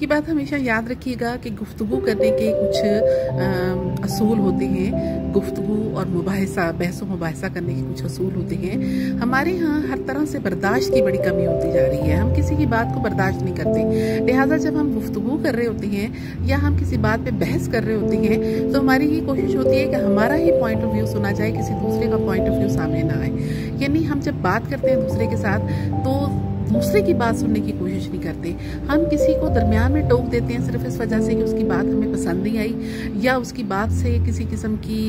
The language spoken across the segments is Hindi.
ये बात हमेशा याद रखिएगा कि गुफ्तगू करने के कुछ असूल होते हैं। गुफ्तगू और मुबाहिसा, बहसो मुबाहिसा करने के कुछ असूल होते हैं। हमारे यहाँ हर तरह से बर्दाश्त की बड़ी कमी होती जा रही है। हम किसी की बात को बर्दाश्त नहीं करते। लिहाजा जब हम गुफ्तगू कर रहे होते हैं या हम किसी बात पे बहस कर रहे होते हैं तो हमारी ये कोशिश होती है कि हमारा ही पॉइंट ऑफ व्यू सुना जाए, किसी दूसरे का पॉइंट ऑफ व्यू सामने ना आए। यानी हम जब बात करते हैं दूसरे के साथ तो दूसरे की बात सुनने की कोशिश नहीं करते। हम किसी को दरमियान में टोक देते हैं सिर्फ इस वजह से कि उसकी बात हमें पसंद नहीं आई या उसकी बात से किसी किस्म की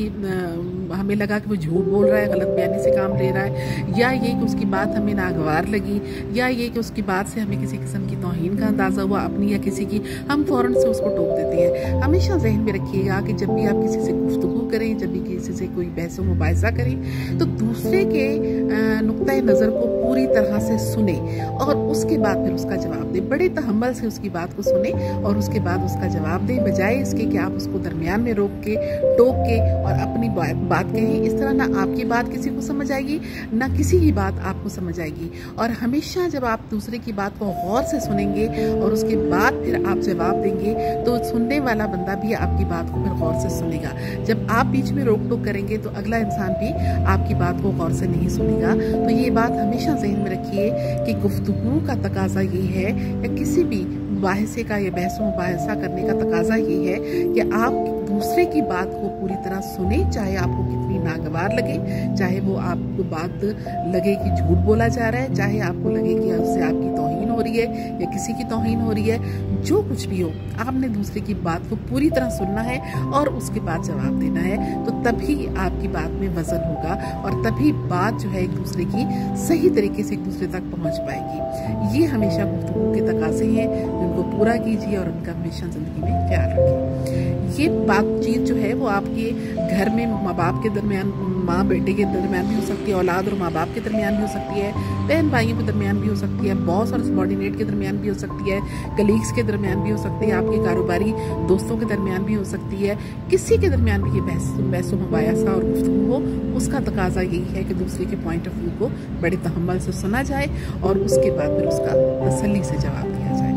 हमें लगा कि वो झूठ बोल रहा है, गलत बयानी से काम ले रहा है, या ये कि उसकी बात हमें नागवार लगी, या ये कि उसकी बात से हमें किसी किस्म की तौहीन का अंदाज़ा हुआ अपनी या किसी की, हम फ़ौरन से उसको टोक देते हैं। हमेशा जहन में रखिएगा कि जब भी आप किसी से गुफ्तगू करें, जब भी किसी से कोई बहस मुबाहिसा करें तो दूसरे के नुक्ता नज़र को पूरी तरह से सुने और उसके बाद फिर उसका जवाब दें। बड़े तहम्मुल से उसकी बात को सुने और उसके बाद उसका जवाब दें, बजाय इसके कि आप उसको दरमियान में रोक के, टोक के और अपनी बात कहें। इस तरह ना आपकी बात किसी को समझ आएगी, ना किसी की बात आपको समझ आएगी। और हमेशा जब आप दूसरे की बात को गौर से सुनेंगे और उसके बाद फिर आप जवाब देंगे तो सुनने वाला बंदा भी आपकी बात को फिर गौर से सुनेगा। जब आप बीच में रोक टोक करेंगे तो अगला इंसान भी आपकी बात को गौर से नहीं सुनेगा। तो ये बात हमेशा ज़हन में रखिए कि गुफ्तगू का तकाजा ये है या किसी भी मुबाहिसे का या बहस मुबाहिसा करने का तकाजा ये है कि आप दूसरे की बात को पूरी तरह सुने, चाहे आपको कितनी नागवार लगे, चाहे वो आपको बात लगे कि झूठ बोला जा रहा है, चाहे आपको लगे कि उससे आपकी तौहीन हो रही है या किसी की तौहीन हो रही है। जो कुछ भी हो, आपने दूसरे की बात को पूरी तरह सुनना है और उसके बाद जवाब देना है। तो तभी आपकी बात में वजन होगा और तभी बात जो है एक दूसरे की सही तरीके से एक दूसरे तक पहुंच पाएगी। ये हमेशा गुफ्तगू के तकाजे हैं, उनको पूरा कीजिए और उनका हमेशा जिंदगी में ख्याल रखें। ये बातचीत जो है वो आपके घर में माँ बाप के दरमियान, माँ बेटे के दरमियान भी हो सकती है, औलाद और माँ बाप के दरमियान भी हो सकती है, बहन भाइयों के दरमियान भी हो सकती है, बॉस और सबॉर्डिनेट के दरमियान भी हो सकती है, कलीग्स के दरमियान भी हो सकती है, आपके कारोबारी दोस्तों के दरमियान भी हो सकती है। किसी के दरमियान भी ये बहस मुबाहिसा और गुफ्तगू हो, उसका तकाजा यही है कि दूसरे के पॉइंट ऑफ व्यू को बड़े तहम्मुल से सुना जाए और उसके बाद फिर उसका तसल्ली से जवाब दिया जाए।